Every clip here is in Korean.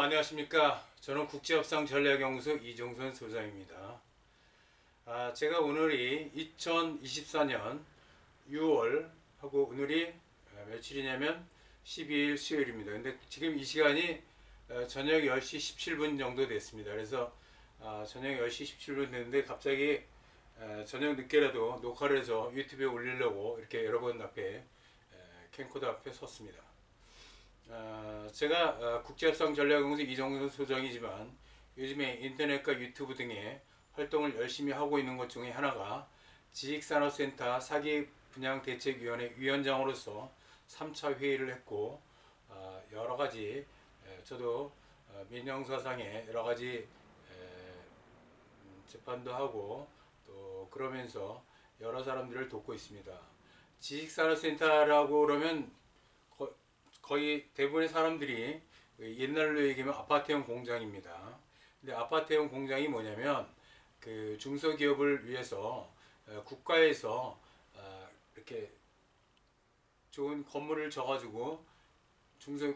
안녕하십니까. 저는 국제협상전략연구소 이종선 소장입니다. 제가 오늘이 2024년 6월 하고 오늘이 며칠이냐면 12일 수요일입니다. 근데 지금 이 시간이 저녁 10시 17분 정도 됐습니다. 그래서 저녁 10시 17분 됐는데 갑자기 저녁 늦게라도 녹화를 해서 유튜브에 올리려고 이렇게 여러분 앞에 캠코더 앞에 섰습니다. 제가 국제협상전략연구소 이종선 소장이지만 요즘에 인터넷과 유튜브 등의 활동을 열심히 하고 있는 것 중에 하나가 지식산업센터 사기분양대책위원회 위원장으로서 3차 회의를 했고 여러가지 저도 민형사상의 여러가지 재판도 하고 또 그러면서 여러 사람들을 돕고 있습니다. 지식산업센터라고 그러면 거의 대부분의 사람들이 옛날로 얘기하면 아파트형 공장입니다. 근데 아파트형 공장이 뭐냐면 그 중소기업을 위해서 국가에서 이렇게 좋은 건물을 져가지고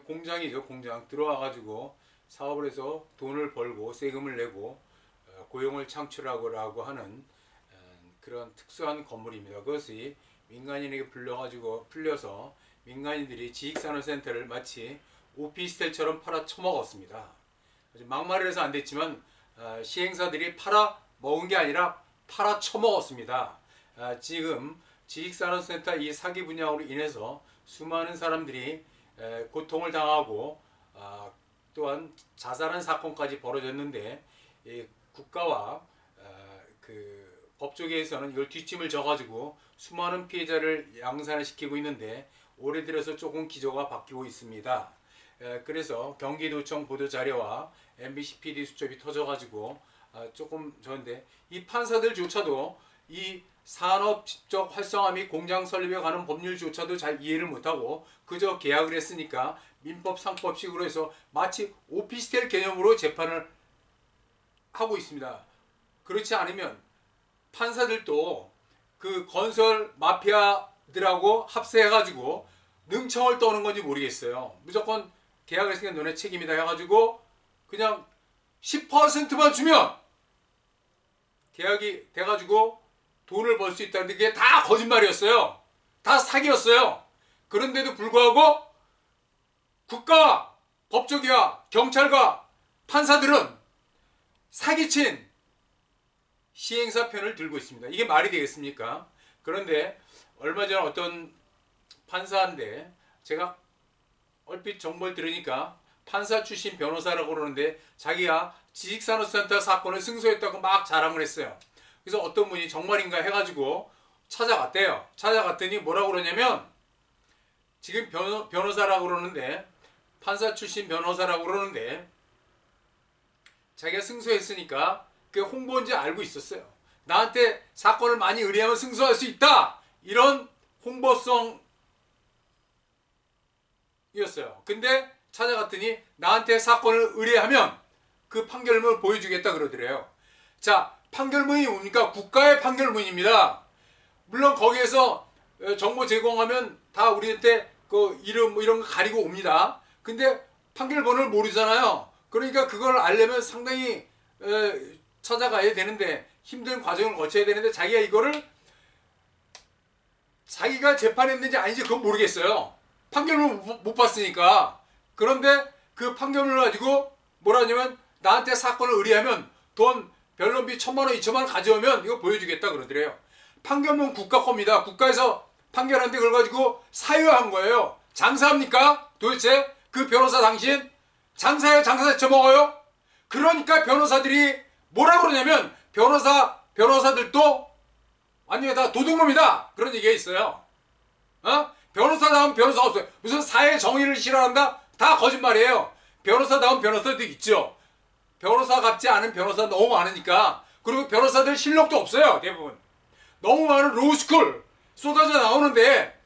공장이죠. 공장 들어와가지고 사업을 해서 돈을 벌고 세금을 내고 고용을 창출하고 하는 그런 특수한 건물입니다. 그것이 민간인에게 풀려서 민간인들이 지식산업센터를 마치 오피스텔처럼 팔아 처먹었습니다. 막말을 해서 안 됐지만 시행사들이 팔아 먹은 게 아니라 팔아 처먹었습니다. 지금 지식산업센터 이 사기 분양으로 인해서 수많은 사람들이 고통을 당하고 또한 자살한 사건까지 벌어졌는데 국가와 그 법조계에서는 이걸 뒷짐을 져가지고 수많은 피해자를 양산을 시키고 있는데 올해 들어서 조금 기조가 바뀌고 있습니다. 그래서 경기도청 보도자료와 MBC PD 수첩이 터져가지고 조금 저런데 이 판사들조차도 이 산업 직접 활성화 및 공장 설립에 관한 법률조차도 잘 이해를 못하고 그저 계약을 했으니까 민법 상법식으로 해서 마치 오피스텔 개념으로 재판을 하고 있습니다. 그렇지 않으면 판사들도 그 건설 마피아들하고 합세해가지고 능청을 떠는 건지 모르겠어요. 무조건 계약을 했으니까 너네 책임이다 해가지고 그냥 10%만 주면 계약이 돼가지고 돈을 벌 수 있다는데 그게 다 거짓말이었어요. 다 사기였어요. 그런데도 불구하고 국가와 법조계와 경찰과 판사들은 사기친 시행사 편을 들고 있습니다. 이게 말이 되겠습니까? 그런데 얼마 전에 어떤 판사인데 제가 얼핏 정보를 들으니까 판사 출신 변호사라고 그러는데 자기가 지식산업센터 사건을 승소했다고 막 자랑을 했어요. 그래서 어떤 분이 정말인가 해가지고 찾아갔대요. 찾아갔더니 뭐라고 그러냐면 지금 변호사라고 그러는데 판사 출신 변호사라고 그러는데 자기가 승소했으니까 그게 홍보인지 알고 있었어요. 나한테 사건을 많이 의뢰하면 승소할 수 있다. 이런 홍보성이었어요. 근데 찾아갔더니 나한테 사건을 의뢰하면 그 판결문을 보여주겠다 그러더래요. 자, 판결문이 뭡니까? 국가의 판결문입니다. 물론 거기에서 정보 제공하면 다 우리한테 그 이름 뭐 이런 거 가리고 옵니다. 근데 판결문을 모르잖아요. 그러니까 그걸 알려면 상당히 찾아가야 되는데 힘든 과정을 거쳐야 되는데 자기가 이거를 자기가 재판했는지 아닌지 그건 모르겠어요. 판결문을 못 봤으니까. 그런데 그 판결문을 가지고 뭐라 하냐면 나한테 사건을 의뢰하면 돈 변론비 1,000만원 2,000만원 가져오면 이거 보여주겠다 그러더래요. 판결문 국가 겁니다. 국가에서 판결한데 그걸 가지고 사유한 거예요. 장사합니까? 도대체 그 변호사 당신 장사예요? 장사 제쳐먹어요? 그러니까 변호사들이 뭐라 그러냐면 변호사들도 아니 다 도둑놈이다 그런 얘기가 있어요. 변호사다운 변호사가 없어요. 무슨 사회 정의를 실현한다? 다 거짓말이에요. 변호사다운 변호사도 있죠. 변호사 같지 않은 변호사 너무 많으니까. 그리고 변호사들 실력도 없어요. 대부분 너무 많은 로스쿨 쏟아져 나오는데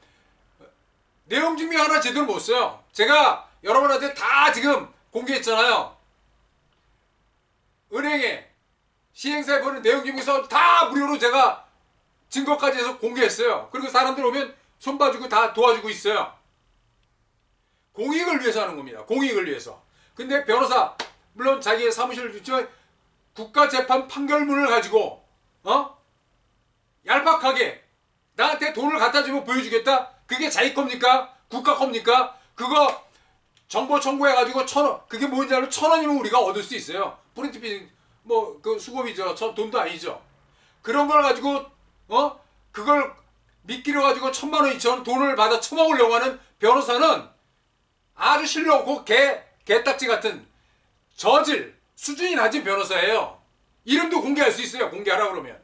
내용 증명 하나 제대로 못 써요. 제가 여러분한테 다 지금 공개했잖아요. 은행에 시행사에 보는 내용 증명서 다 무료로 제가 증거까지 해서 공개했어요. 그리고 사람들 오면 손봐주고 다 도와주고 있어요. 공익을 위해서 하는 겁니다. 공익을 위해서. 근데 변호사 물론 자기의 사무실을 주지만 국가재판 판결문을 가지고 얄팍하게 나한테 돈을 갖다 주면 보여주겠다? 그게 자기 겁니까? 국가 겁니까? 그거 정보 청구해가지고 1,000원, 그게 뭔지 알면 1,000원이면 우리가 얻을 수 있어요. 프린트비 뭐 그 수고비죠. 돈도 아니죠. 그런 걸 가지고 그걸 미끼로 가지고 1,000만 원, 2,000원 돈을 받아 처먹으려고 하는 변호사는 아주 실력 없고 개딱지 같은 저질 수준이 낮은 변호사예요. 이름도 공개할 수 있어요. 공개하라 그러면.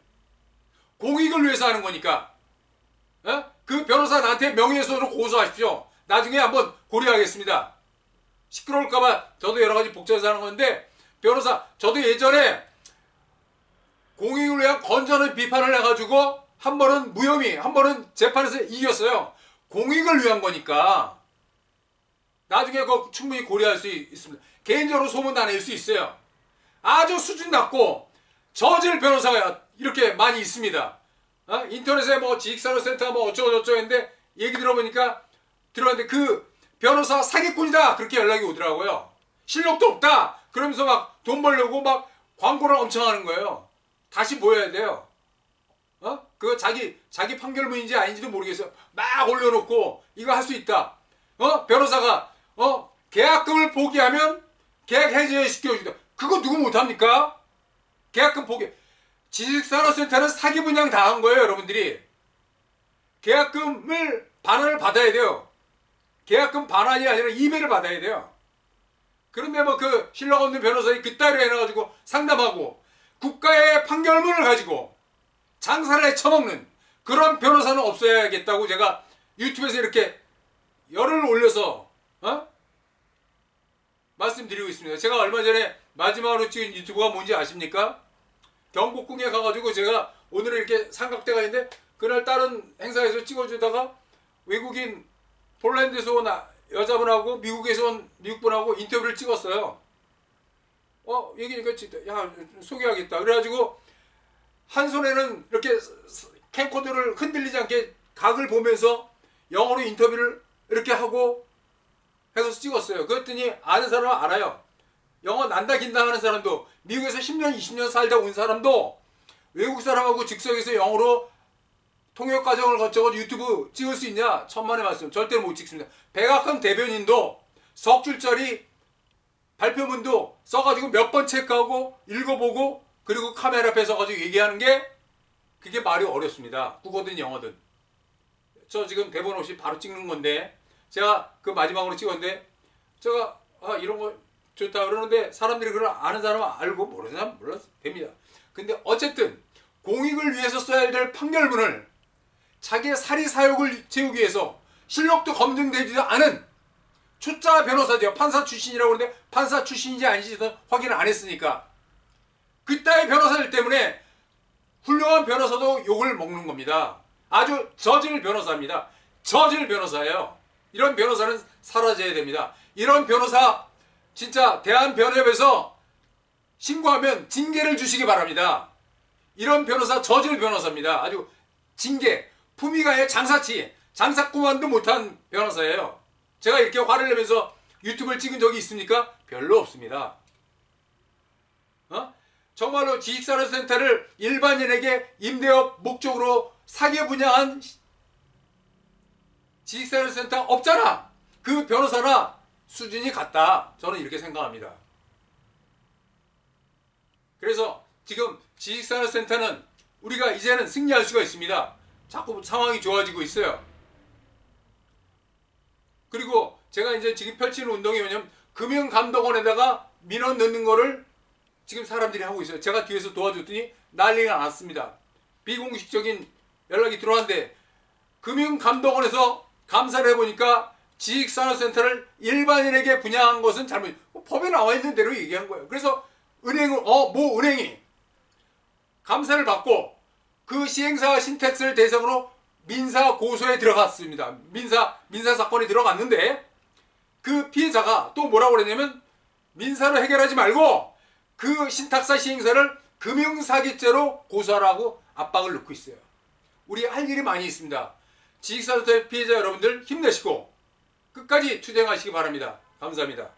공익을 위해서 하는 거니까. 그 변호사 나한테 명예훼손으로 고소하십시오. 나중에 한번 고려하겠습니다. 시끄러울까봐 저도 여러 가지 복잡해서 하는 건데, 변호사 저도 예전에 공익을 위한 건전한 비판을 해가지고 한 번은 무혐의, 한 번은 재판에서 이겼어요. 공익을 위한 거니까 나중에 그거 충분히 고려할 수 있습니다. 개인적으로 소문 다 낼 수 있어요. 아주 수준 낮고 저질 변호사가 이렇게 많이 있습니다. 인터넷에 뭐 지식산업센터 뭐 어쩌고저쩌고 했는데 얘기 들어보니까 들었는데 그 변호사 사기꾼이다 그렇게 연락이 오더라고요. 실력도 없다 그러면서 막 돈 벌려고 막 광고를 엄청 하는 거예요. 다시 모여야 돼요. 그거 자기 판결문인지 아닌지도 모르겠어요. 막 올려놓고 이거 할 수 있다. 변호사가 계약금을 포기하면 계약 해지시켜준다. 그거 누구 못합니까? 계약금 포기. 지식산업센터는 사기 분양 당한 거예요, 여러분들이. 계약금을 반환을 받아야 돼요. 계약금 반환이 아니라 2배를 받아야 돼요. 그런데 뭐 그 실력 없는 변호사이 그따위로 해놔가지고 상담하고 국가의 판결문을 가지고 장사를 해쳐먹는 그런 변호사는 없어야겠다고 제가 유튜브에서 이렇게 열을 올려서 말씀드리고 있습니다. 제가 얼마 전에 마지막으로 찍은 유튜브가 뭔지 아십니까? 경복궁에 가가지고 제가 오늘은 이렇게 삼각대가 있는데 그날 다른 행사에서 찍어주다가 외국인 폴란드에서 온 여자분하고 미국에서 온 미국분하고 인터뷰를 찍었어요. 얘기니까 야 소개하겠다. 그래가지고 한 손에는 이렇게 캠코더를 흔들리지 않게 각을 보면서 영어로 인터뷰를 이렇게 하고 해서 찍었어요. 그랬더니 아는 사람은 알아요. 영어 난다 긴다 하는 사람도 미국에서 10년 20년 살다 온 사람도 외국 사람하고 즉석에서 영어로 통역 과정을 거쳐서 유튜브 찍을 수 있냐? 천만의 말씀. 절대로 못 찍습니다. 백악관 대변인도 석 줄짜리 발표문도 써가지고 몇 번 체크하고 읽어보고 그리고 카메라 앞에 서가지고 얘기하는 게 그게 말이 어렵습니다. 국어든 영어든. 저 지금 대본 없이 바로 찍는 건데 제가 그 마지막으로 찍었는데 제가 이런 거 좋다 그러는데 사람들이 그걸 아는 사람은 알고 모르는 사람은 몰라서 됩니다. 근데 어쨌든 공익을 위해서 써야 될 판결문을 자기의 사리사욕을 채우기 위해서 실력도 검증되지도 않은 초짜 변호사죠. 판사 출신이라고 그러는데 판사 출신인지 아닌지 확인을 안 했으니까 그따위 변호사들 때문에 훌륭한 변호사도 욕을 먹는 겁니다. 아주 저질 변호사입니다. 저질 변호사예요. 이런 변호사는 사라져야 됩니다. 이런 변호사 진짜 대한변협에서 신고하면 징계를 주시기 바랍니다. 이런 변호사 저질 변호사입니다. 아주 징계, 품위가의 장사치, 장사꾸만도 못한 변호사예요. 제가 이렇게 화를 내면서 유튜브를 찍은 적이 있습니까? 별로 없습니다. 정말로 지식산업센터를 일반인에게 임대업 목적으로 사기 분양한 지식산업센터 없잖아. 그 변호사나 수준이 같다. 저는 이렇게 생각합니다. 그래서 지금 지식산업센터는 우리가 이제는 승리할 수가 있습니다. 자꾸 상황이 좋아지고 있어요. 그리고 제가 이제 지금 펼치는 운동이 뭐냐면 금융감독원에다가 민원 넣는 거를 지금 사람들이 하고 있어요. 제가 뒤에서 도와줬더니 난리가 났습니다. 비공식적인 연락이 들어왔는데 금융감독원에서 감사를 해보니까 지식산업센터를 일반인에게 분양한 것은 잘못, 법에 나와 있는 대로 얘기한 거예요. 그래서 은행은 모 은행이 감사를 받고 그 시행사 신택스를 대상으로 민사 고소에 들어갔습니다. 민사 사건이 들어갔는데 그 피해자가 또 뭐라고 그랬냐면 민사로 해결하지 말고 그 신탁사 시행사를 금융사기죄로 고소하라고 압박을 넣고 있어요. 우리 할 일이 많이 있습니다. 지식산업센터 피해자 여러분들 힘내시고 끝까지 투쟁하시기 바랍니다. 감사합니다.